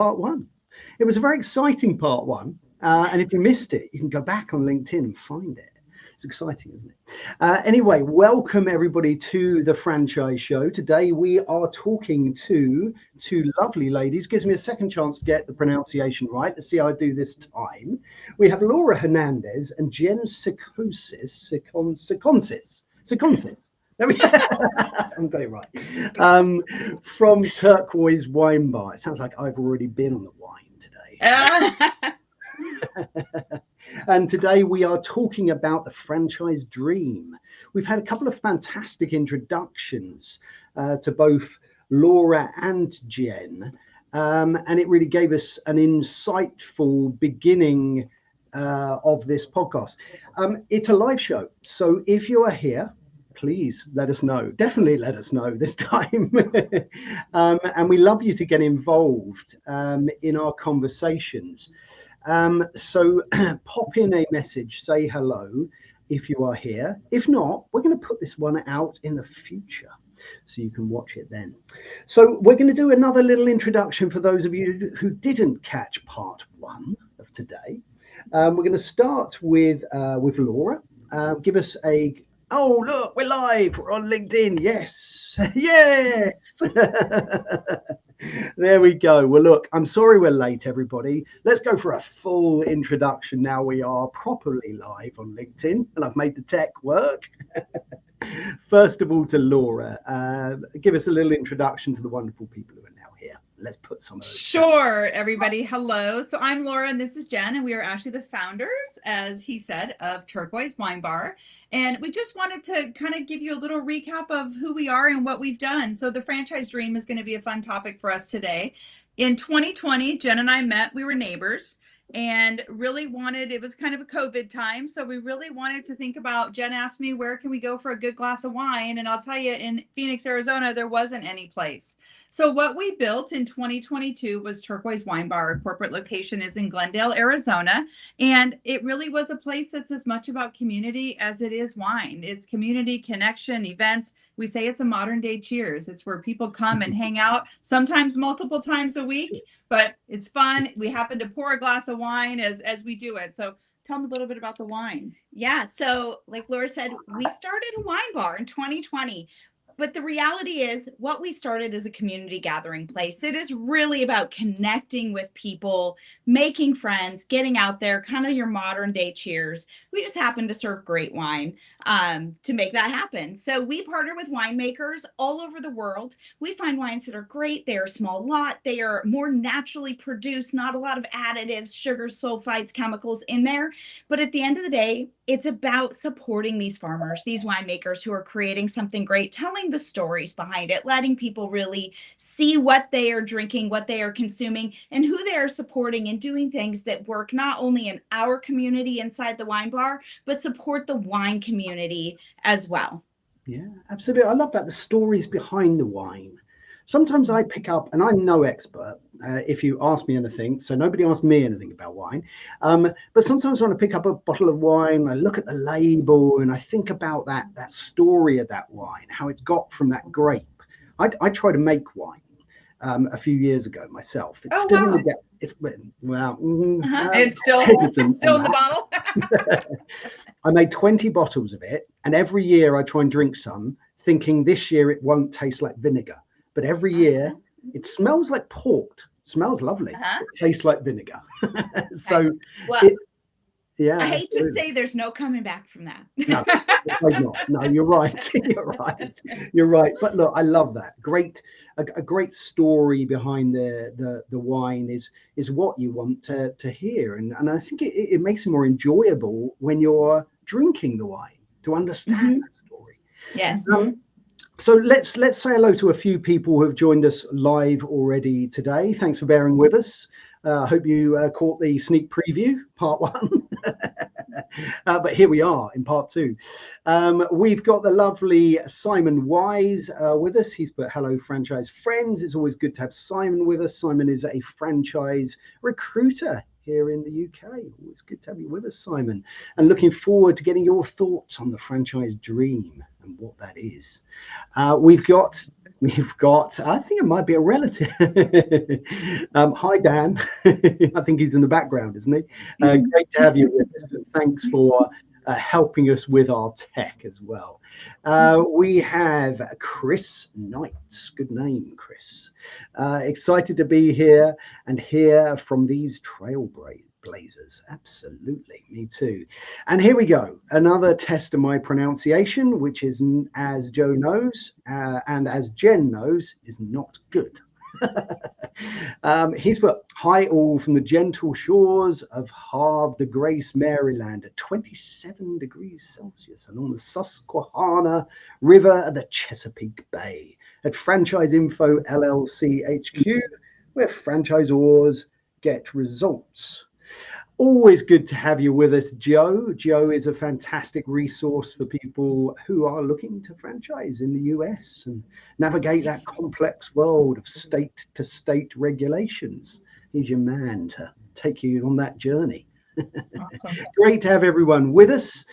part one. It was a very exciting part one. And if you missed it, you can go back on LinkedIn and find it. It's exciting, isn't it? Anyway, welcome everybody to the Franchise Show. Today we are talking to two lovely ladies. Gives me a second chance to get the pronunciation right. Let's see how I do this time. We have Laura Hernandez and Jen Seconsis. There we go. I'm got it right. From Turquoise Wine Bar. It sounds like I've already been on the wine today. And today we are talking about the franchise dream. We've had a couple of fantastic introductions to both Laura and Jen. And it really gave us an insightful beginning of this podcast. It's a live show. So if you are here, please let us know. Definitely let us know this time. And we love you to get involved in our conversations. So pop in a message, say hello if you are here. If not, we're going to put this one out in the future so you can watch it then. So we're going to do another little introduction for those of you who didn't catch part one of today. We're going to start with Laura. Give us a... Oh, look, we're live. We're on LinkedIn. Yes. Yes. There we go. Well, look, I'm sorry we're late, everybody. Let's go for a full introduction. Now we are properly live on LinkedIn, and I've made the tech work. First of all, to Laura, give us a little introduction to the wonderful people who are now here. Let's put some of those. Sure, everybody. Hello. So I'm Laura and this is Jen, and we are actually the founders, as he said, of Turquoise Wine Bar. And we just wanted to kind of give you a little recap of who we are and what we've done. So the franchise dream is going to be a fun topic for us today. In 2020, Jen and I met. We were neighbors and really wanted, it was kind of a COVID time. So we really wanted to think about, Jen asked me, where can we go for a good glass of wine? And I'll tell you, in Phoenix, Arizona, there wasn't any place. So what we built in 2022 was Turquoise Wine Bar. Our corporate location is in Glendale, Arizona. And it really was a place that's as much about community as it is wine. It's community, connection, events. We say it's a modern day Cheers. It's where people come and hang out, sometimes multiple times a week, but it's fun. We happen to pour a glass of wine as we do it. So tell them a little bit about the wine. Yeah. So like Laura said, we started a wine bar in 2020. But the reality is what we started as a community gathering place. It is really about connecting with people, making friends, getting out there, kind of your modern day Cheers. We just happen to serve great wine to make that happen. So we partner with winemakers all over the world. We find wines that are great. They are small lot. They are more naturally produced, not a lot of additives, sugars, sulfites, chemicals in there. But at the end of the day, it's about supporting these farmers, these winemakers who are creating something great, telling the stories behind it, letting people really see what they are drinking, what they are consuming, and who they are supporting, and doing things that work not only in our community inside the wine bar, but support the wine community as well. Yeah, absolutely. I love that. The stories behind the wine. Sometimes I pick up, and I'm no expert if you ask me anything, so nobody asked me anything about wine. But sometimes when I pick up a bottle of wine, I look at the label and I think about that story of that wine, how it's got from that grape. I tried to make wine a few years ago myself. It's still in the it's still in the bottle. I made 20 bottles of it, and every year I try and drink some, thinking this year it won't taste like vinegar. But every year it smells like port. Smells lovely. It tastes like vinegar. So, well, I hate to say there's no coming back from that. No, no, you're right. You're right. But look, I love that. A great story behind the wine is what you want to hear, and I think it makes it more enjoyable when you're drinking the wine to understand that story. Yes. So let's say hello to a few people who have joined us live already today. Thanks for bearing with us. I hope you caught the sneak preview, part one. But here we are in part two. We've got the lovely Simon Wise with us. He's put hello, franchise friends. It's always good to have Simon with us. Simon is a franchise recruiter here in the UK. Always good to have you with us, Simon. And looking forward to getting your thoughts on the franchise dream and what that is. We've got We've got, I think it might be a relative. Hi, Dan. I think he's in the background, isn't he? Great to have you with us. And thanks for helping us with our tech as well. We have Chris Knight. Good name, Chris. Excited to be here and hear from these trailblazers. Absolutely, me too. And here we go. Another test of my pronunciation, which is, as Joe knows, and as Jen knows, is not good. He's put, hi all from the gentle shores of Havre de Grace, Maryland, at 27 degrees Celsius along the Susquehanna River at the Chesapeake Bay, at Franchise Info LLC HQ, where franchisors get results. Always good to have you with us, Joe. Joe is a fantastic resource for people who are looking to franchise in the US and navigate that complex world of state to state regulations. He's your man to take you on that journey. Awesome. Great to have everyone with us.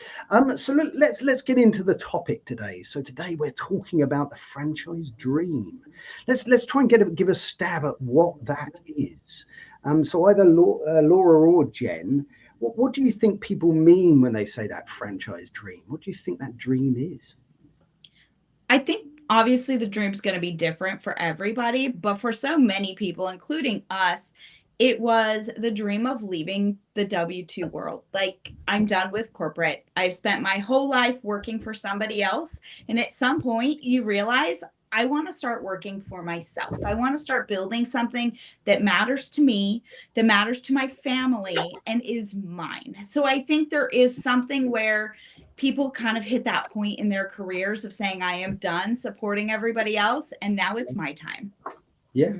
So let's get into the topic today. So today we're talking about the franchise dream. Let's try and give a stab at what that is. So either Laura or Jen, what do you think people mean when they say that franchise dream? What do you think that dream is? I think obviously the dream's going to be different for everybody, but for so many people, including us, it was the dream of leaving the W-2 world. Like, I'm done with corporate. I've spent my whole life working for somebody else. And at some point, you realize I want to start working for myself. I want to start building something that matters to me, that matters to my family, and is mine. So I think there is something where people kind of hit that point in their careers of saying, I am done supporting everybody else, and now it's my time. Yeah,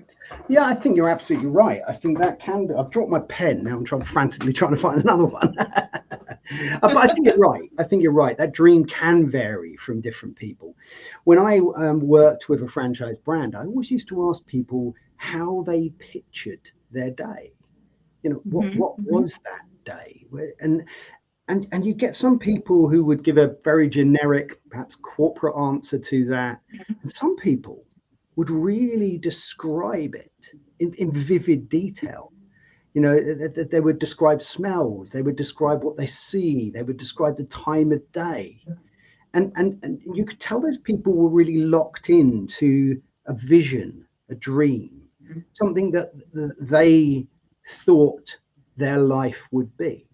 I think you're absolutely right. I think that can be. I've dropped my pen now. I'm frantically trying to find another one. But I think you're right. I think you're right. That dream can vary from different people. When I worked with a franchise brand, I always used to ask people how they pictured their day. You know, what was that day? And you get some people who would give a very generic, perhaps corporate answer to that. And some people would really describe it in vivid detail. You know, they would describe smells, they would describe what they see, they would describe the time of day. And you could tell those people were really locked into a vision, a dream, something that they thought their life would be.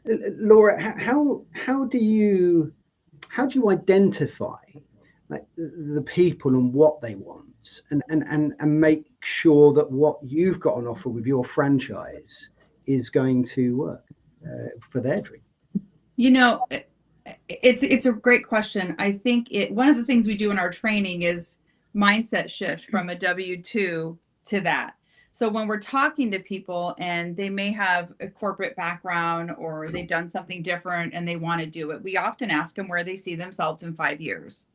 Laura, how do you identify like the people and what they want and make sure that what you've got on offer with your franchise is going to work for their dream? You know, it's a great question. I think one of the things we do in our training is mindset shift from a W-2 to that. So when we're talking to people and they may have a corporate background or they've done something different and they want to do it, we often ask them where they see themselves in 5 years.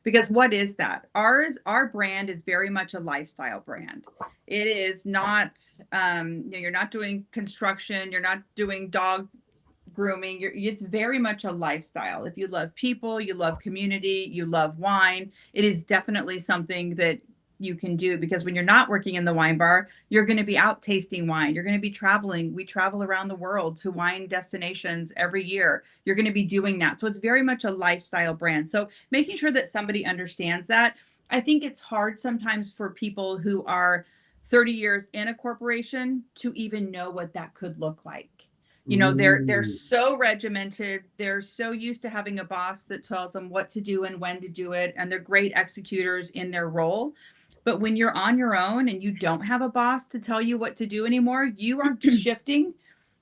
Because what is that? Our brand is very much a lifestyle brand. It is not, you're not doing construction, you're not doing dog grooming. It's very much a lifestyle. If you love people, you love community, you love wine, it is definitely something that you can do, because when you're not working in the wine bar, you're going to be out tasting wine. You're going to be traveling. We travel around the world to wine destinations every year. You're going to be doing that. So it's very much a lifestyle brand. So making sure that somebody understands that. I think it's hard sometimes for people who are 30 years in a corporation to even know what that could look like. You know, they're so regimented. They're so used to having a boss that tells them what to do and when to do it. And they're great executors in their role. But when you're on your own and you don't have a boss to tell you what to do anymore, you are shifting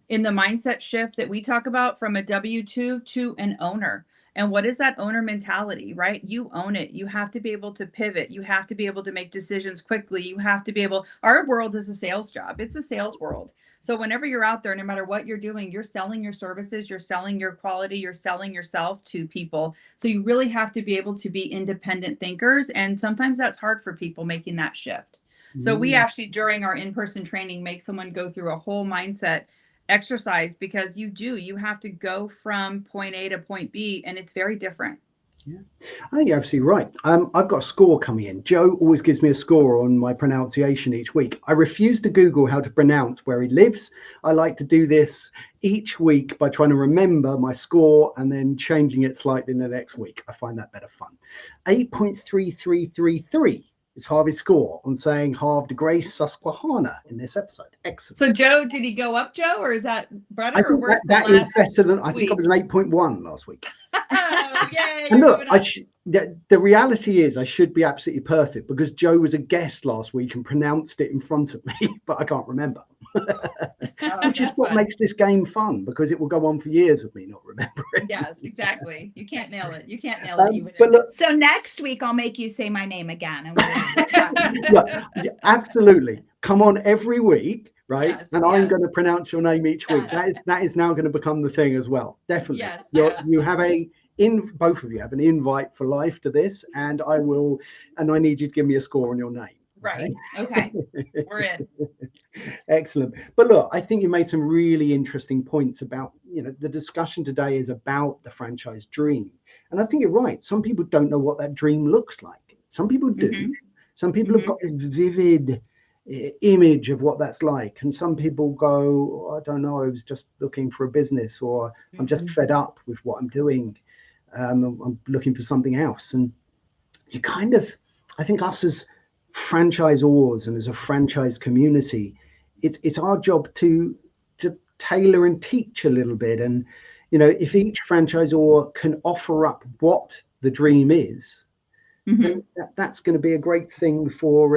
in the mindset shift that we talk about from a W-2 to an owner. And what is that owner mentality, right? You own it. You have to be able to pivot. You have to be able to make decisions quickly. You have to be able, our world is a sales job. It's a sales world. So whenever you're out there, no matter what you're doing, you're selling your services, you're selling your quality, you're selling yourself to people. So you really have to be able to be independent thinkers. And sometimes that's hard for people making that shift. So we actually, during our in-person training, make someone go through a whole mindset exercise, because you have to go from point A to point B, and it's very different. Yeah, I think you're absolutely right. I've got a score coming in. Joe always gives me a score on my pronunciation each week. I refuse to Google how to pronounce where he lives. I like to do this each week by trying to remember my score and then changing it slightly in the next week. I find that better fun. 8.3333 is Harvey's score on saying Havre de Grace Susquehanna in this episode. Excellent. So Joe, did he go up, Joe, or is that better? I Or think worse that than is last better than, I think I week? was an 8.1 last week. Oh, yay! And You're look, moving up. the reality is I should be absolutely perfect because Joe was a guest last week and pronounced it in front of me, but I can't remember. Which is That's what fun. makes this game fun, because it will go on for years of me not remembering. Yes, exactly. You can't nail it. You can't nail Um, it. but look, So next week I'll make you say my name again, and yeah, absolutely. Come on every week, right? Yes, And I'm yes. going to pronounce your name each week. Done. That is now going to become the thing as well. Definitely. Yes, You yes. have both of you have an invite for life to this, and I need you to give me a score on your name. Right. Okay. We're in. Excellent. But look, I think you made some really interesting points about, the discussion today is about the franchise dream. And I think you're right. Some people don't know what that dream looks like. Some people do. Mhm. Some people have got this vivid image of what that's like. And some people go, "Oh, I don't know, I was just looking for a business," or "I'm just fed up with what I'm doing. I'm looking for something else." And you I think us as franchisors and as a franchise community, it's our job to tailor and teach a little bit. And if each franchisor can offer up what the dream is, then that's going to be a great thing for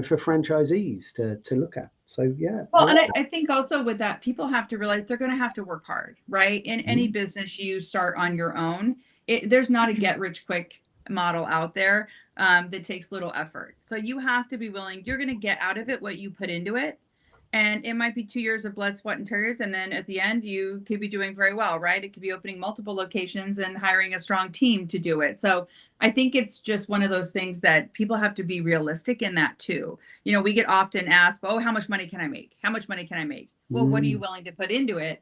for franchisees to look at. So yeah. Well, and I think also with that, people have to realize they're going to have to work hard, right? In any business you start on your own, there's not a get rich quick model out there that takes little effort. So you have to be willing. You're going to get out of it what you put into it. And it might be 2 years of blood, sweat, and tears. And then at the end, you could be doing very well, right? It could be opening multiple locations and hiring a strong team to do it. So I think it's just one of those things that people have to be realistic in that too. We get often asked, "Oh, how much money can I make? How much money can I make?" Well, what are you willing to put into it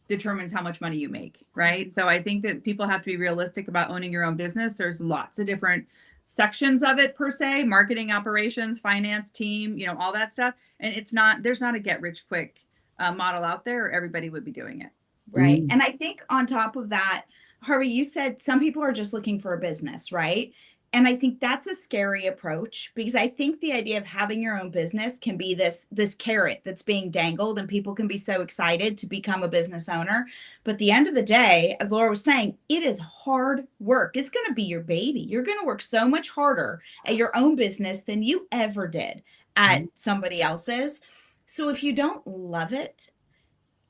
determines how much money you make, right? So I think that people have to be realistic about owning your own business. There's lots of different sections of it per se: marketing, operations, finance, team, all that stuff. And there's not a get rich quick model out there, or everybody would be doing it. Right. And I think on top of that, Harvey, you said some people are just looking for a business, right? And I think that's a scary approach, because I think the idea of having your own business can be this carrot that's being dangled, and people can be so excited to become a business owner. But at the end of the day, as Laura was saying, it is hard work. It's going to be your baby. You're going to work so much harder at your own business than you ever did at somebody else's. So if you don't love it,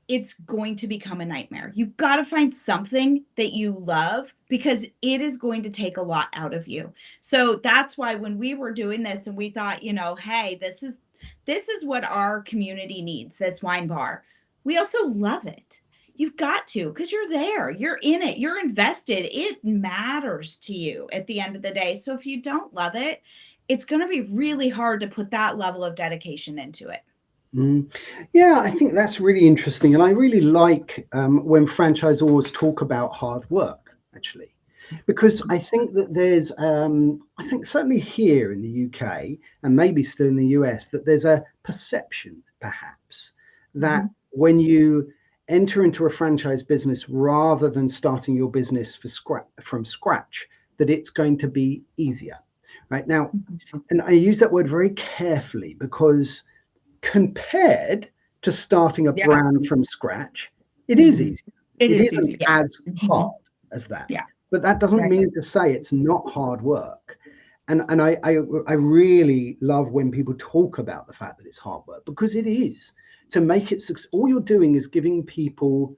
it's going to become a nightmare. You've got to find something that you love, because it is going to take a lot out of you. So that's why when we were doing this and we thought, hey, this is what our community needs, this wine bar. We also love it. You've got to, because you're there, you're in it, you're invested. It matters to you at the end of the day. So if you don't love it, it's going to be really hard to put that level of dedication into it. Yeah, I think that's really interesting. And I really like when franchisors talk about hard work, actually, because I think that there's, I think certainly here in the UK and maybe still in the US, that there's a perception perhaps that when you enter into a franchise business rather than starting your business from scratch, that it's going to be easier. Right now, and I use that word very carefully, because compared to starting a brand from scratch, it is easy. It is isn't easy, as yes. hard as that. Yeah. But that doesn't mean to say it's not hard work. And I really love when people talk about the fact that it's hard work, because it is. To make it success, all you're doing is giving people,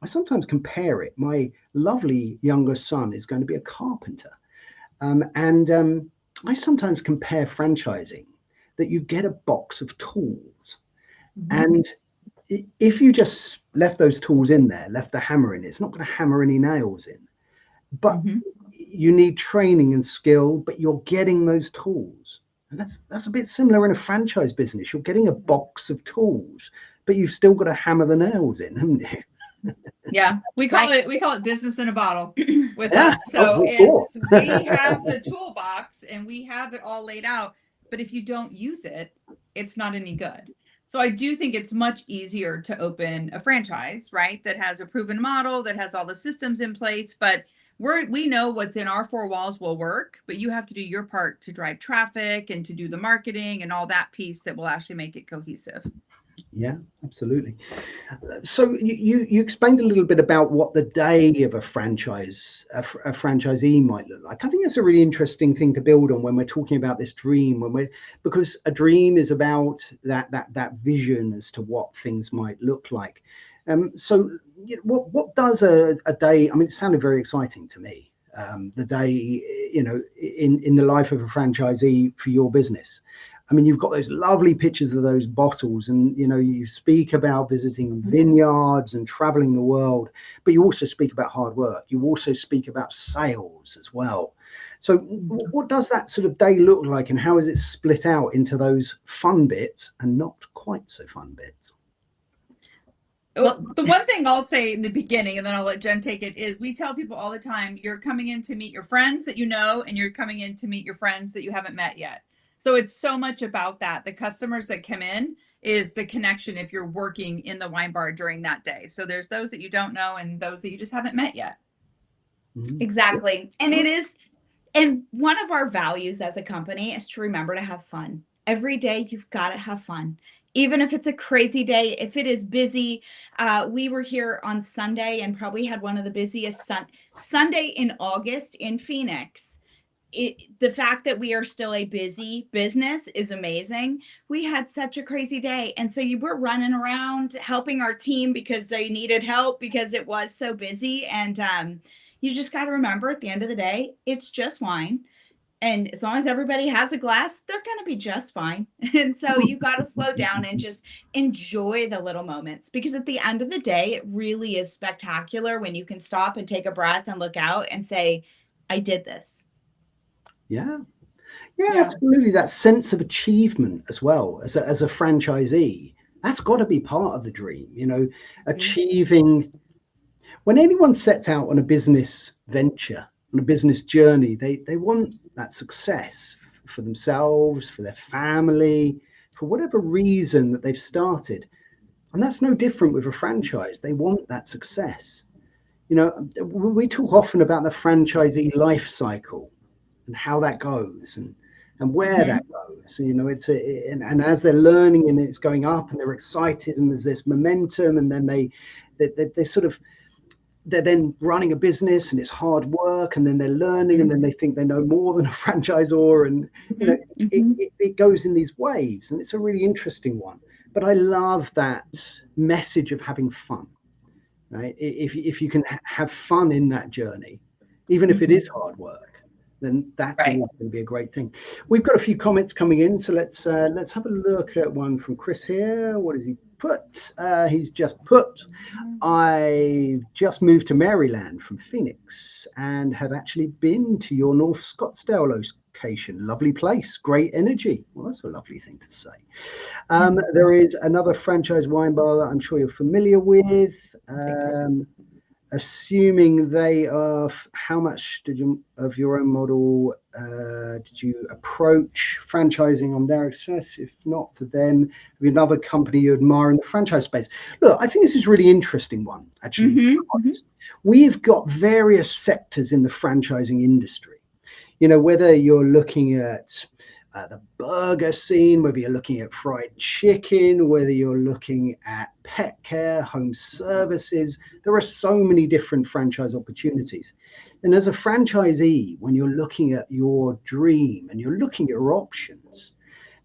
I sometimes compare it. My lovely younger son is going to be a carpenter. And I sometimes compare franchising, that you get a box of tools. And if you just left those tools in there, left the hammer in, it's not going to hammer any nails in. But you need training and skill, but you're getting those tools. And that's a bit similar in a franchise business. You're getting a box of tools, but you've still got to hammer the nails in, haven't you? Yeah, we call Right. it business in a bottle with Yeah. us. So Oh, cool. we have the toolbox and we have it all laid out, but if you don't use it, it's not any good. So I do think it's much easier to open a franchise, right? That has a proven model, that has all the systems in place, but we know what's in our four walls will work, but you have to do your part to drive traffic and to do the marketing and all that piece that will actually make it cohesive. Yeah, absolutely. So you explained a little bit about what the day of a franchisee might look like. I think that's a really interesting thing to build on when we're talking about this dream, because a dream is about that vision as to what things might look like. So what does a day? I mean, it sounded very exciting to me. The day, in the life of a franchisee for your business. I mean, you've got those lovely pictures of those bottles, and you speak about visiting vineyards and traveling the world, but you also speak about hard work. You also speak about sales as well. So what does that sort of day look like, and how is it split out into those fun bits and not quite so fun bits? Well, the one thing I'll say in the beginning, and then I'll let Jen take it, is we tell people all the time, you're coming in to meet your friends that you know, and you're coming in to meet your friends that you haven't met yet. So it's so much about that. The customers that come in is the connection if you're working in the wine bar during that day. So there's those that you don't know and those that you just haven't met yet. Exactly. And one of our values as a company is to remember to have fun. Every day you've got to have fun. Even if it's a crazy day, if it is busy. We were here on Sunday and probably had one of the busiest Sunday in August in Phoenix. The fact that we are still a busy business is amazing. We had such a crazy day. And so you were running around helping our team because they needed help because it was so busy. And you just got to remember at the end of the day, it's just wine. And as long as everybody has a glass, they're going to be just fine. And so you got to slow down and just enjoy the little moments, because at the end of the day, it really is spectacular when you can stop and take a breath and look out and say, I did this. Yeah. Yeah, absolutely. That sense of achievement as well as a franchisee, that's got to be part of the dream, achieving. When anyone sets out on a business venture, on a business journey, they want that success for themselves, for their family, for whatever reason that they've started. And that's no different with a franchise. They want that success. We talk often about the franchisee life cycle and how that goes and where that goes. And as they're learning and it's going up and they're excited and there's this momentum, and then they sort of, they're then running a business and it's hard work, and then they're learning and then they think they know more than a franchisor, and it goes in these waves, and it's a really interesting one. But I love that message of having fun, right? If you can have fun in that journey, even if it is hard work, then that's always going to be a great thing. We've got a few comments coming in, so let's have a look at one from Chris here. What has he put? He's just put, I just moved to Maryland from Phoenix and have actually been to your North Scottsdale location. Lovely place, great energy. Well, that's a lovely thing to say. There is another franchise wine bar that I'm sure you're familiar with. Assuming they are, how much of your own model did you approach franchising on their access? If not to them, another company you admire in the franchise space? Look, I think this is a really interesting one, actually. We've got various sectors in the franchising industry. Whether you're looking at the burger scene, whether you're looking at fried chicken, whether you're looking at pet care, home services, there are so many different franchise opportunities. And as a franchisee, when you're looking at your dream and you're looking at your options,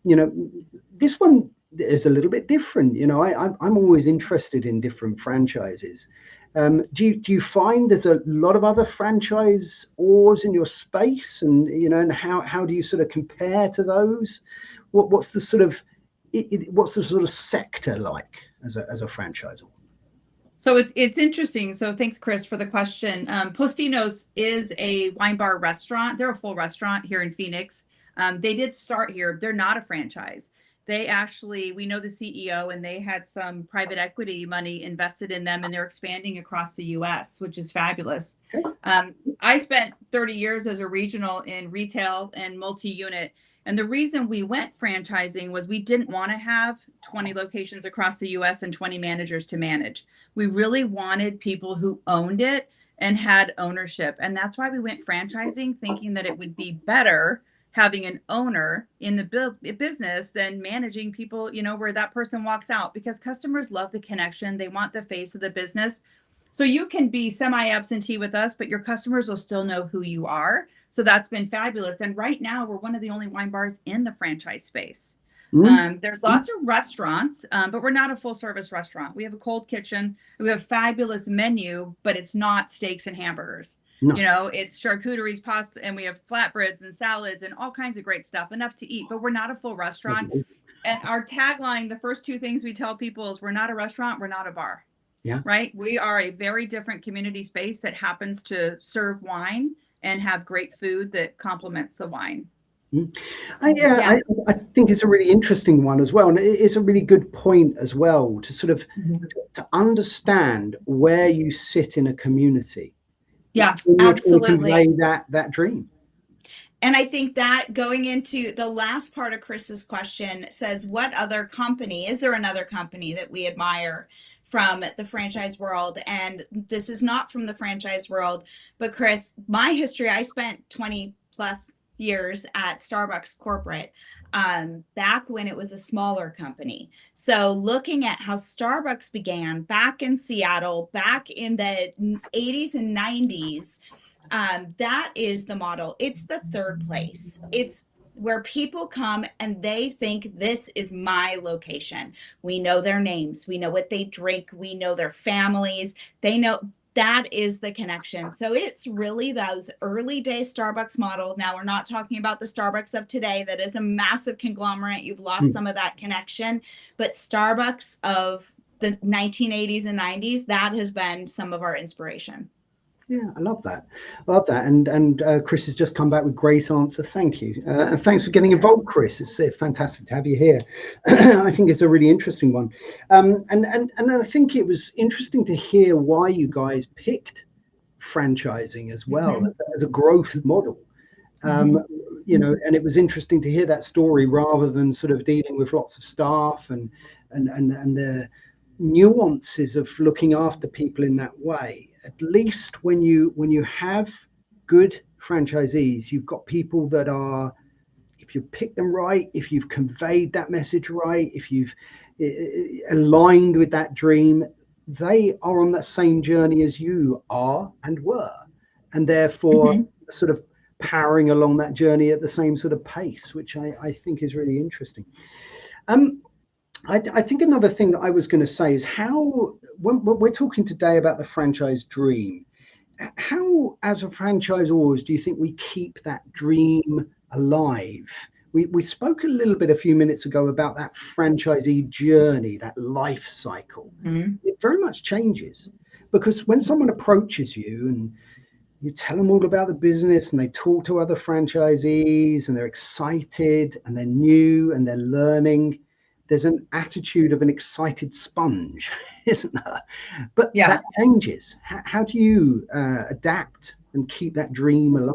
this one is a little bit different. I'm always interested in different franchises. Do you find there's a lot of other franchisors in your space, and how do you sort of compare to those? What's the sort of sector like as a franchisor? So it's interesting. So thanks, Chris, for the question. Postino's is a wine bar restaurant. They're a full restaurant here in Phoenix. They did start here. They're not a franchise. we know the CEO, and they had some private equity money invested in them, and they're expanding across the US, which is fabulous. I spent 30 years as a regional in retail and multi-unit. And the reason we went franchising was we didn't want to have 20 locations across the US and 20 managers to manage. We really wanted people who owned it and had ownership. And that's why we went franchising, thinking that it would be better having an owner in the business than managing people, where that person walks out, because customers love the connection. They want the face of the business. So you can be semi-absentee with us, but your customers will still know who you are. So that's been fabulous. And right now we're one of the only wine bars in the franchise space. There's lots of restaurants, but we're not a full service restaurant. We have a cold kitchen. We have a fabulous menu, but it's not steaks and hamburgers. No. It's charcuteries, pasta, and we have flatbreads and salads and all kinds of great stuff, enough to eat, but we're not a full restaurant. And our tagline, the first two things we tell people is, we're not a restaurant, we're not a bar. Yeah. Right. We are a very different community space that happens to serve wine and have great food that complements the wine. I think it's a really interesting one as well. And it's a really good point as well to sort of to understand where you sit in a community. Yeah, absolutely. Convey that dream. And I think that going into the last part of Chris's question says, what other company, is there another company that we admire from the franchise world? And this is not from the franchise world, but Chris, my history, I spent 20 plus years at Starbucks corporate, back when it was a smaller company. So looking at how Starbucks began back in Seattle, back in the 80s and 90s, that is the model. It's the third place. It's where people come and they think, this is my location. We know their names. We know what they drink. We know their families. They know. That is the connection. So it's really those early day Starbucks model. Now, we're not talking about the Starbucks of today. That is a massive conglomerate. You've lost some of that connection. But Starbucks of the 1980s and 90s, that has been some of our inspiration. Yeah, I love that. And Chris has just come back with great answer. Thank you. And thanks for getting involved, Chris. It's fantastic to have you here. I think it's a really interesting one. And I think it was interesting to hear why you guys picked franchising as well as a growth model. And it was interesting to hear that story rather than sort of dealing with lots of staff and the nuances of looking after people in that way. At least when you have good franchisees, you've got people that are, if you pick them right, if you've conveyed that message right, if you've aligned with that dream, they are on that same journey as you are and were, and therefore sort of powering along that journey at the same sort of pace, which I think is really interesting. I think another thing that I was going to say is how, when we're talking today about the franchise dream, how, as a franchisors, do you think we keep that dream alive? We spoke a little bit a few minutes ago about that franchisee journey, that life cycle. It very much changes, because when someone approaches you and you tell them all about the business and they talk to other franchisees and they're excited and they're new and they're learning, there's an attitude of an excited sponge, isn't there? But that changes. How do you adapt and keep that dream alive?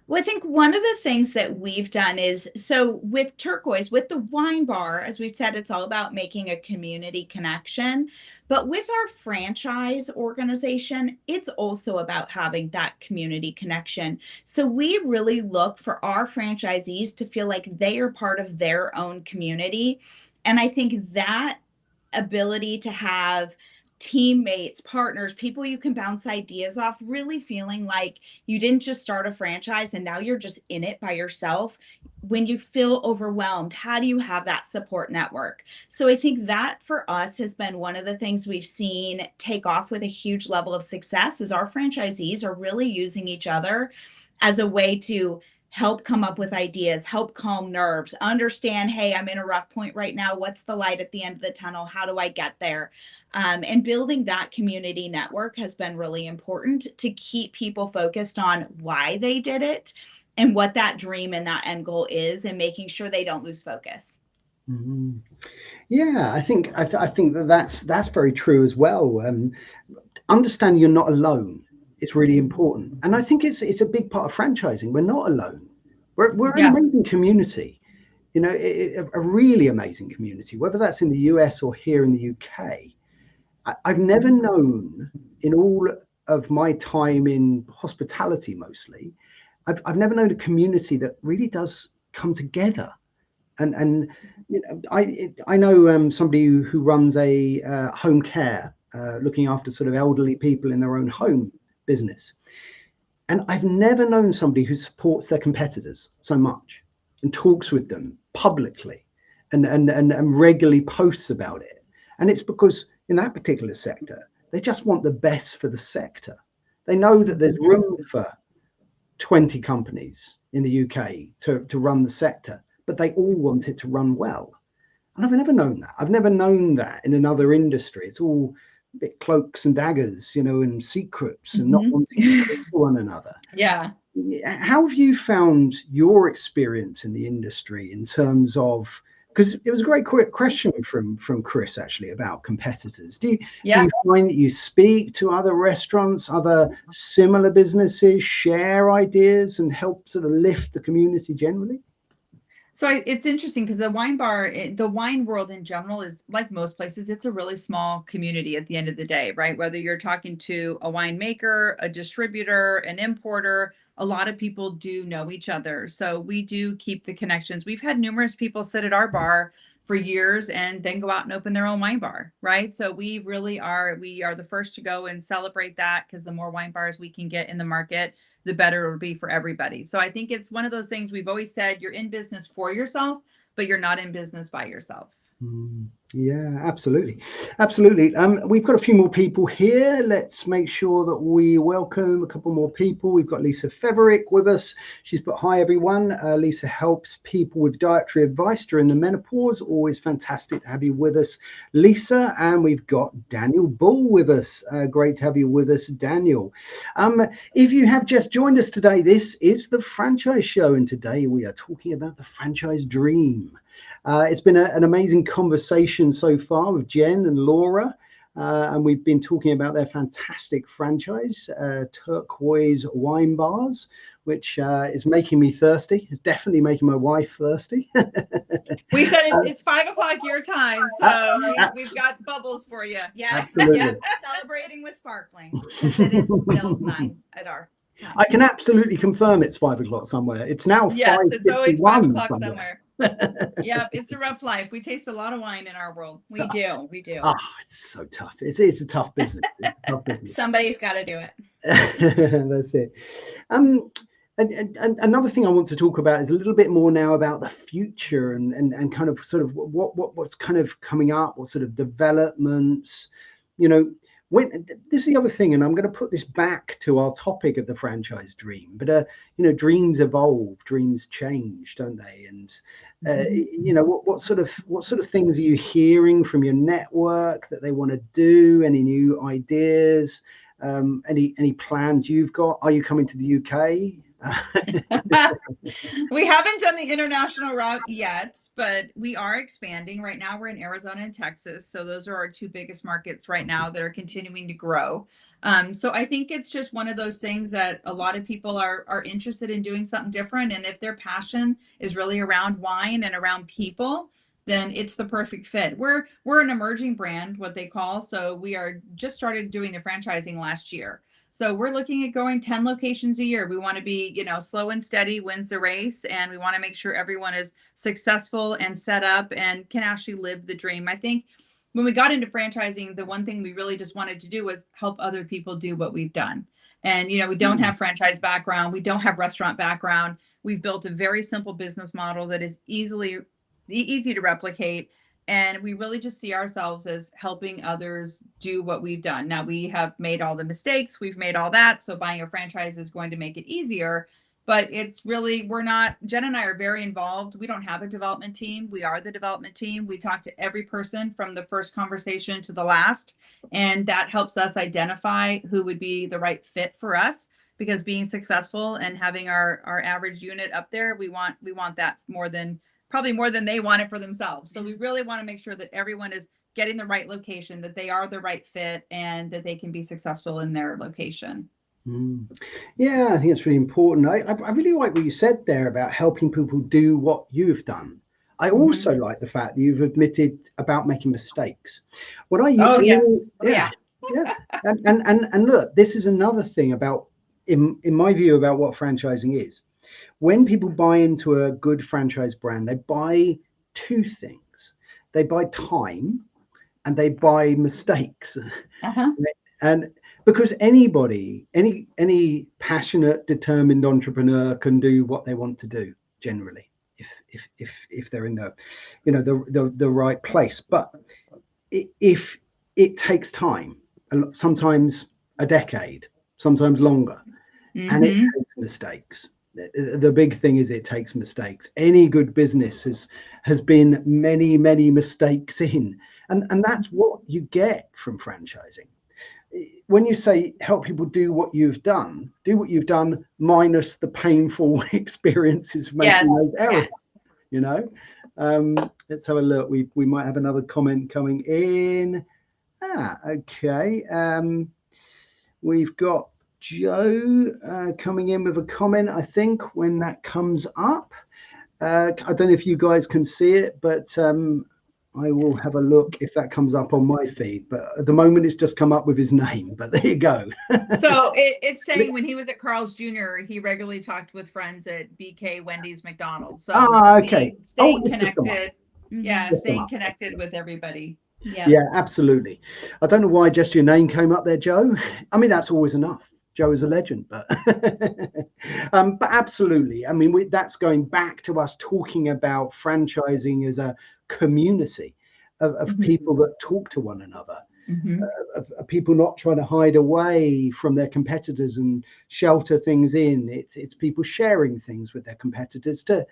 Well, I think one of the things that we've done is, so with Turquoise, with the wine bar, as we've said, it's all about making a community connection. But with our franchise organization, it's also about having that community connection. So we really look for our franchisees to feel like they are part of their own community. And I think that ability to have teammates, partners, people you can bounce ideas off, really feeling like you didn't just start a franchise and now you're just in it by yourself. When you feel overwhelmed, how do you have that support network? So I think that for us has been one of the things we've seen take off with a huge level of success, is our franchisees are really using each other as a way to help come up with ideas, help calm nerves, understand, hey, I'm in a rough point right now. What's the light at the end of the tunnel? How do I get there? And building that community network has been really important to keep people focused on why they did it and what that dream and that end goal is, and making sure they don't lose focus. Mm-hmm. Yeah, I think that's very true as well. Understand you're not alone. It's really important, and I think it's a big part of franchising. We're not alone. We're an amazing community. You know, a really amazing community. Whether that's in the US or here in the UK, I've never known, in all of my time in hospitality, mostly, I've never known a community that really does come together. And you know, I know somebody who runs a home care, looking after sort of elderly people in their own home business, and I've never known somebody who supports their competitors so much and talks with them publicly and regularly posts about it. And it's because in that particular sector, they just want the best for the sector. They know that there's room for 20 companies in the UK to run the sector, but they all want it to run well. And I've never known that. I've never known that in another industry. It's all a bit cloaks and daggers, you know, and secrets and not wanting to talk to one another. Yeah. How have you found your experience in the industry in terms of, because it was a great quick question from Chris actually about competitors. Do you find that you speak to other restaurants, other similar businesses, share ideas and help sort of lift the community generally? So it's interesting because the wine bar, the wine world in general is like most places, it's a really small community at the end of the day, right? Whether you're talking to a winemaker, a distributor, an importer, a lot of people do know each other. So we do keep the connections. We've had numerous people sit at our bar for years and then go out and open their own wine bar, right? So we are the first to go and celebrate that, because the more wine bars we can get in the market, the better it'll be for everybody. So I think it's one of those things we've always said, you're in business for yourself, but you're not in business by yourself. Yeah, absolutely. Absolutely. We've got a few more people here. Let's make sure that we welcome a couple more people. We've got Lisa Feverick with us. She's put, hi, everyone. Lisa helps people with dietary advice during the menopause. Always fantastic to have you with us, Lisa. And we've got Daniel Bull with us. Great to have you with us, Daniel. If you have just joined us today, this is the Franchise Show. And today we are talking about the franchise dream. It's been an amazing conversation so far with Jen and Laura, and we've been talking about their fantastic franchise, Turquoise Wine Bars, which is making me thirsty. It's definitely making my wife thirsty. We said it's 5 o'clock your time, so we've got bubbles for you. Yeah, yeah. Celebrating with sparkling, because it is still 9 at our time. I can absolutely confirm it's 5 o'clock somewhere. It's now 5:51. Yes, it's always 5 o'clock somewhere. Yeah, it's a rough life. We taste a lot of wine in our world. We do. Oh, it's so tough. It's a tough business. It's a tough business. Somebody's got to do it. That's it. And another thing I want to talk about is a little bit more now about the future and kind of sort of what's kind of coming up, what sort of developments, you know. This is the other thing, and I'm going to put this back to our topic of the franchise dream, but you know, dreams evolve, dreams change, don't they? And you know, what sort of things are you hearing from your network that they want to do? Any new ideas? Any plans you've got? Are you coming to the UK? We haven't done the international route yet, but we are expanding. Right now we're in Arizona and Texas, so those are our 2 biggest markets right now that are continuing to grow. So I think it's just one of those things that a lot of people are interested in doing something different, and if their passion is really around wine and around people, then it's the perfect fit. We're an emerging brand, what they call, so we are just started doing the franchising last year. So we're looking at going 10 locations a year. We want to be, you know, slow and steady wins the race. And we want to make sure everyone is successful and set up and can actually live the dream. I think when we got into franchising, the one thing we really just wanted to do was help other people do what we've done. And, you know, we don't have franchise background. We don't have restaurant background. We've built a very simple business model that is easy to replicate. And we really just see ourselves as helping others do what we've done. Now, we have made all the mistakes. We've made all that. So buying a franchise is going to make it easier. But it's really, Jen and I are very involved. We don't have a development team. We are the development team. We talk to every person from the first conversation to the last. And that helps us identify who would be the right fit for us. because being successful and having our average unit up there, we want that probably more than they want it for themselves. So we really want to make sure that everyone is getting the right location, that they are the right fit, and that they can be successful in their location. Yeah, I think it's really important. I really like what you said there about helping people do what you've done. I also like the fact that you've admitted about making mistakes. What are you? Oh, yes. Yeah. And look, this is another thing about, in my view, about what franchising is. When people buy into a good franchise brand, they buy two things. They buy time and they buy mistakes. And because anybody, any passionate, determined entrepreneur can do what they want to do generally, if they're in the, the right place. But if it takes time, sometimes a decade, sometimes longer, and it takes mistakes. The big thing is it takes mistakes. Any good business has been many mistakes in, and that's what you get from franchising. When you say help people do what you've done minus the painful experiences of making those errors. Let's have a look. We might have another comment coming in. Okay. We've got Joe coming in with a comment, I think, when that comes up. I don't know if you guys can see it, but I will have a look if that comes up on my feed. But at the moment, it's just come up with his name. But there you go. So it's saying when he was at Carl's Jr., he regularly talked with friends at BK, Wendy's, McDonald's. So okay. Staying connected. Yeah, staying connected with everybody. Yeah, absolutely. I don't know why just your name came up there, Joe. I mean, that's always enough. Joe is a legend, but absolutely. I mean, that's going back to us talking about franchising as a community of people that talk to one another, of people not trying to hide away from their competitors and shelter things in. It's people sharing things with their competitors to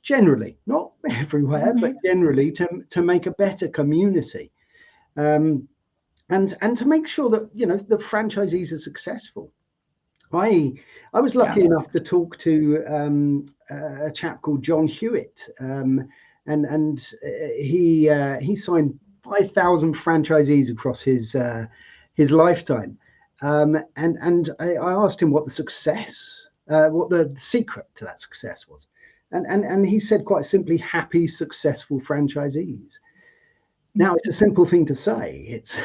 generally, not everywhere, but generally to make a better community. And to make sure that the franchisees are successful. I was lucky enough to talk to a chap called John Hewitt, and he signed 5,000 franchisees across his lifetime. And I asked him what the secret to that success was, and he said quite simply, happy, successful franchisees. Now, it's a simple thing to say, it's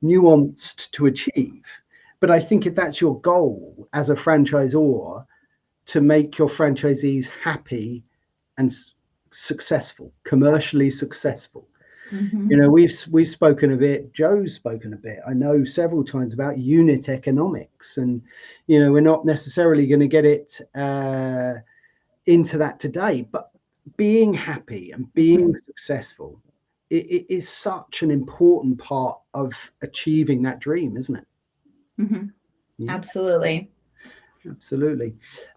nuanced to achieve. But I think if that's your goal as a franchisor, to make your franchisees happy and successful, commercially successful. We've spoken a bit, Joe's spoken a bit, I know, several times about unit economics. And, we're not necessarily going to get it into that today, but being happy and being successful, it is such an important part of achieving that dream, isn't it? Yeah. Absolutely.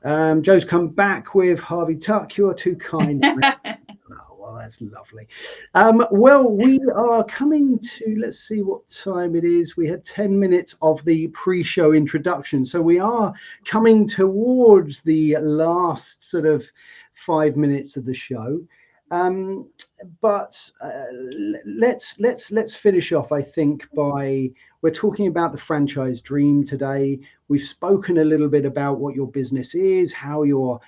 Joe's come back with Harvey Tuck. You're too kind. Oh, well, that's lovely. Well, we are coming to, let's see what time it is. We had 10 minutes of the pre-show introduction. So we are coming towards the last sort of 5 minutes of the show. But let's finish off, I think, we're talking about the franchise dream today. We've spoken a little bit about what your business is, how you're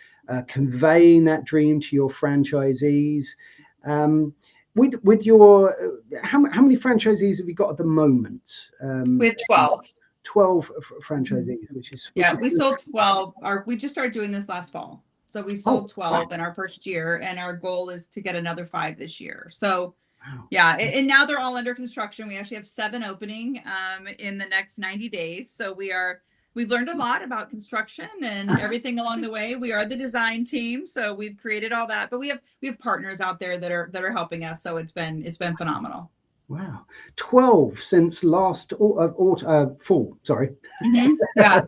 conveying that dream to your franchisees. With your how many franchisees have you got at the moment? We have 12. 12 franchisees, which is we sold 12. We just started doing this last fall. So we sold 12 in our first year, and our goal is to get another 5 this year. So and now they're all under construction. We actually have 7 opening in the next 90 days. So we've learned a lot about construction and everything along the way. We are the design team, so we've created all that, but we have partners out there that are helping us. So it's been phenomenal. Wow. 12 since last fall, sorry. Yes. Yeah.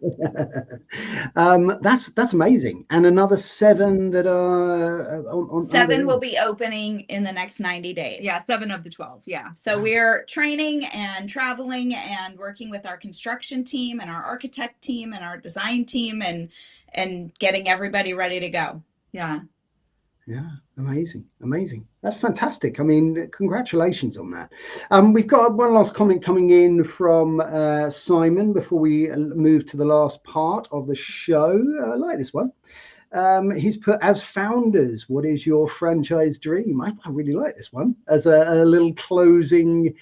That's amazing. And another 7 that are on 7 will be opening in the next 90 days. Yeah, 7 of the 12. Yeah. So we're training and traveling and working with our construction team and our architect team and our design team and getting everybody ready to go. Yeah. Yeah, amazing. That's fantastic. I mean, congratulations on that. We've got one last comment coming in from Simon before we move to the last part of the show. I like this one. He's put, as founders, what is your franchise dream? I really like this one as a little closing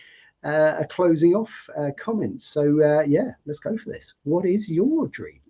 off comment. So yeah, let's go for this. What is your dream?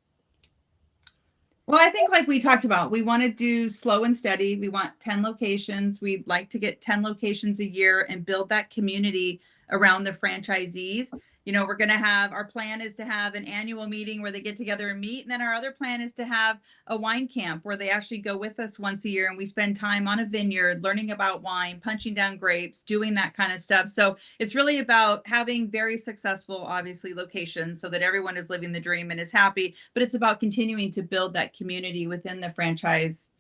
Well, I think like we talked about, we want to do slow and steady. We want 10 locations. We'd like to get 10 locations a year and build that community around the franchisees. You know, we're going to have, our plan is to have an annual meeting where they get together and meet. And then our other plan is to have a wine camp where they actually go with us once a year and we spend time on a vineyard, learning about wine, punching down grapes, doing that kind of stuff. So it's really about having very successful, obviously, locations so that everyone is living the dream and is happy, but it's about continuing to build that community within the franchisees,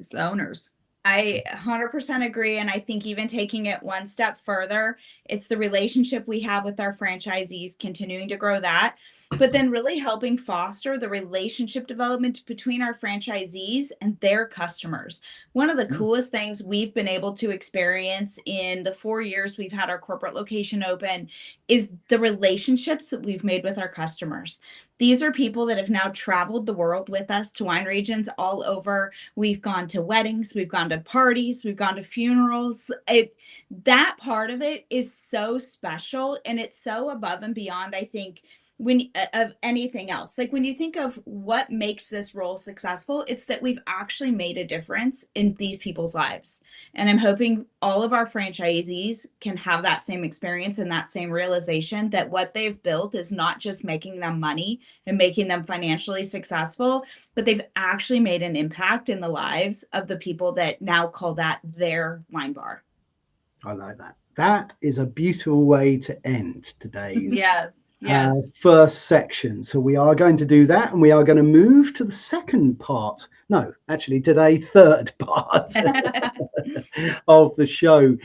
the owners. I 100% agree. And I think even taking it one step further, it's the relationship we have with our franchisees, continuing to grow that, but then really helping foster the relationship development between our franchisees and their customers. One of the coolest things we've been able to experience in the 4 years we've had our corporate location open is the relationships that we've made with our customers. These are people that have now traveled the world with us to wine regions all over. We've gone to weddings, we've gone to parties, we've gone to funerals. That part of it is so special and it's so above and beyond, I think, when of anything else. Like when you think of what makes this role successful, it's that we've actually made a difference in these people's lives. And I'm hoping all of our franchisees can have that same experience and that same realization that what they've built is not just making them money and making them financially successful, but they've actually made an impact in the lives of the people that now call that their wine bar. I like that. That is a beautiful way to end today's Yes. first section. So we are going to do that and we are going to move to the second part. No, actually today, third part of the show.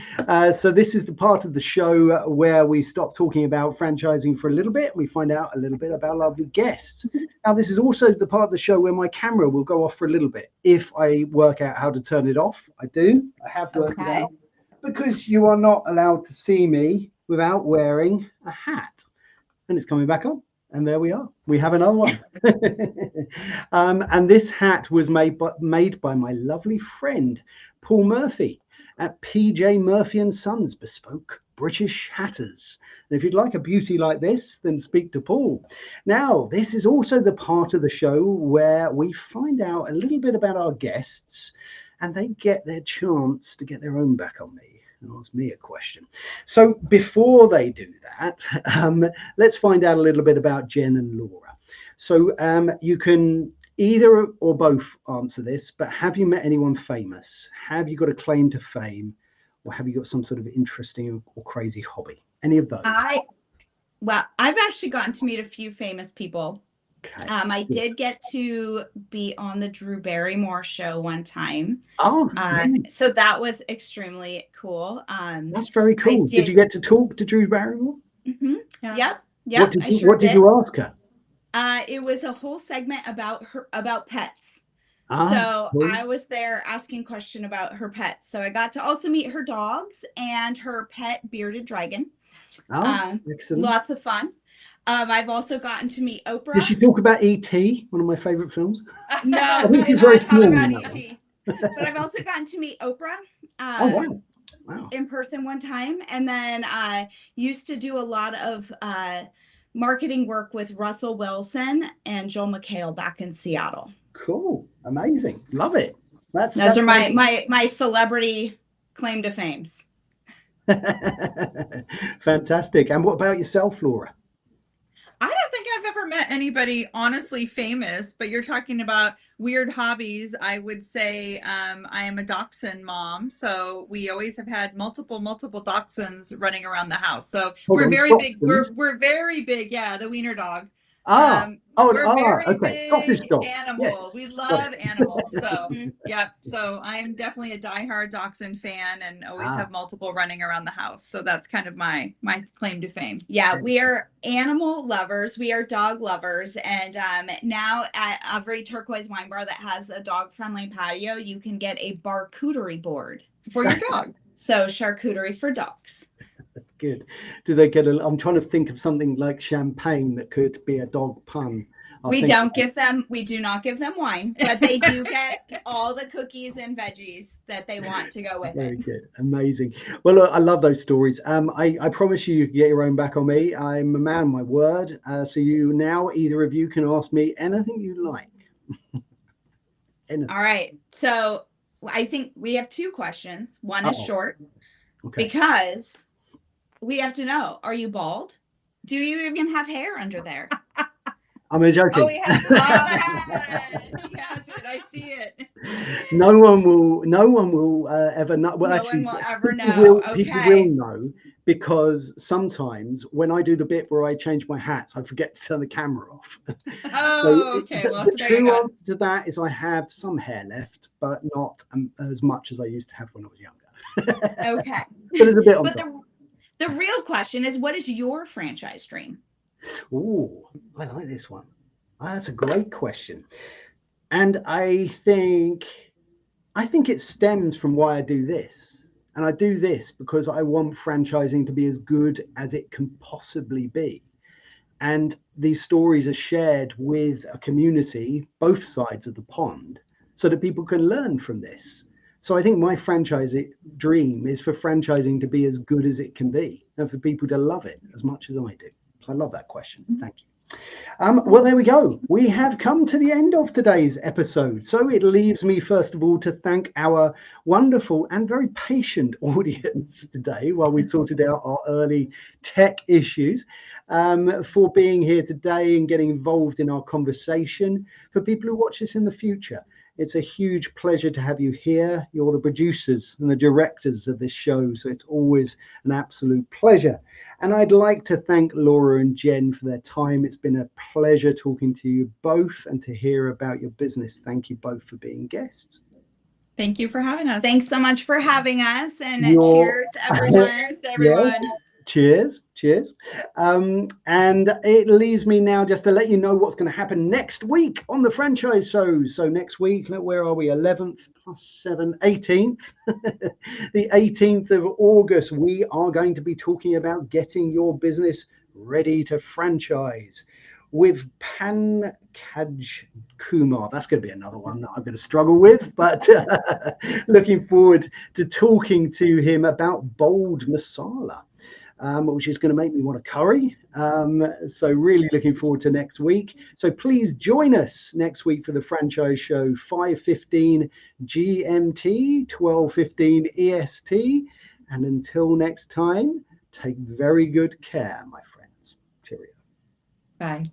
So this is the part of the show where we stop talking about franchising for a little bit. We find out a little bit about lovely guests. Now, this is also the part of the show where my camera will go off for a little bit. If I work out how to turn it off, I do. I have worked it out. Because you are not allowed to see me without wearing a hat. And it's coming back on. And there we are. We have another one. And this hat was made by my lovely friend, Paul Murphy at PJ Murphy & Sons Bespoke British Hatters. And if you'd like a beauty like this, then speak to Paul. Now, this is also the part of the show where we find out a little bit about our guests and they get their chance to get their own back on me and ask me a question. So before they do that, let's find out a little bit about Jen and Laura. So you can either or both answer this, but have you met anyone famous? Have you got a claim to fame? Or have you got some sort of interesting or crazy hobby? Any of those? Well, I've actually gotten to meet a few famous people. Okay. I did get to be on the Drew Barrymore show one time. Oh, nice. So that was extremely cool. That's very cool. Did you get to talk to Drew Barrymore? Mm-hmm. Yeah. Yep. What did you ask her? It was a whole segment about pets. Cool. I was there asking a question about her pets. So I got to also meet her dogs and her pet bearded dragon. Excellent. Lots of fun. I've also gotten to meet Oprah. Did she talk about E.T., one of my favorite films? No, we did not talk about E.T. But I've also gotten to meet Oprah in person one time. And then I used to do a lot of marketing work with Russell Wilson and Joel McHale back in Seattle. Cool. Amazing. Love it. Those are my celebrity claim to fames. Fantastic. And what about yourself, Laura? I don't think I've ever met anybody honestly famous, but you're talking about weird hobbies. I would say I am a dachshund mom, so we always have had multiple dachshunds running around the house. So we're very big. We're very big. Yeah, the wiener dog. We're very Sausage big dogs. animal. Yes. We love animals. So yeah. So I'm definitely a diehard dachshund fan and always have multiple running around the house. So that's kind of my claim to fame. Yeah, we are animal lovers. We are dog lovers. And now at every Turquoise wine bar that has a dog-friendly patio, you can get a barcouterie board For your dog. So charcuterie for dogs. That's good. Do they get I'm trying to think of something like champagne that could be a dog pun. We do not give them wine, but they do get all the cookies and veggies that they want to go with Very it. good. Amazing. Well, look, I love those stories. I promise you can get your own back on me. I'm a man of my word. So you now, either of you can ask me anything you like. All right. So I think we have two questions. One is short because we have to know, are you bald? Do you even have hair under there? I'm joking. Oh, he has it. He has it. I see it. No one will ever know. Well, no one will ever know. People will know, because sometimes when I do the bit where I change my hat, I forget to turn the camera off. Okay. The true answer to that is I have some hair left, but not as much as I used to have when I was younger. Okay. So there's a bit on but top. the real question is, what is your franchise dream? Oh, I like this one. That's a great question. And I think it stems from why I do this. And I do this because I want franchising to be as good as it can possibly be. And these stories are shared with a community, both sides of the pond, so that people can learn from this. So I think my franchising dream is for franchising to be as good as it can be and for people to love it as much as I do. So I love that question. Thank you. Well, there we go. We have come to the end of today's episode. So it leaves me, first of all, to thank our wonderful and very patient audience today while we sorted out our early tech issues, for being here today and getting involved in our conversation. For people who watch this in the future, it's a huge pleasure to have you here. You're the producers and the directors of this show, so it's always an absolute pleasure. And I'd like to thank Laura and Jen for their time. It's been a pleasure talking to you both and to hear about your business. Thank you both for being guests. Thank you for having us. Thanks so much for having us. And cheers, everyone. Cheers, everyone. Yeah. Cheers. And it leaves me now just to let you know what's going to happen next week on the franchise show. So next week, where are we? 11th plus 7, 18th. The 18th of August, we are going to be talking about getting your business ready to franchise with Pankaj Kumar. That's going to be another one that I'm going to struggle with, but looking forward to talking to him about bold masala. Which is going to make me want a curry. So really looking forward to next week. So please join us next week for the franchise show, 5:15 GMT, 12:15 EST. And until next time, take very good care, my friends. Cheerio. Bye.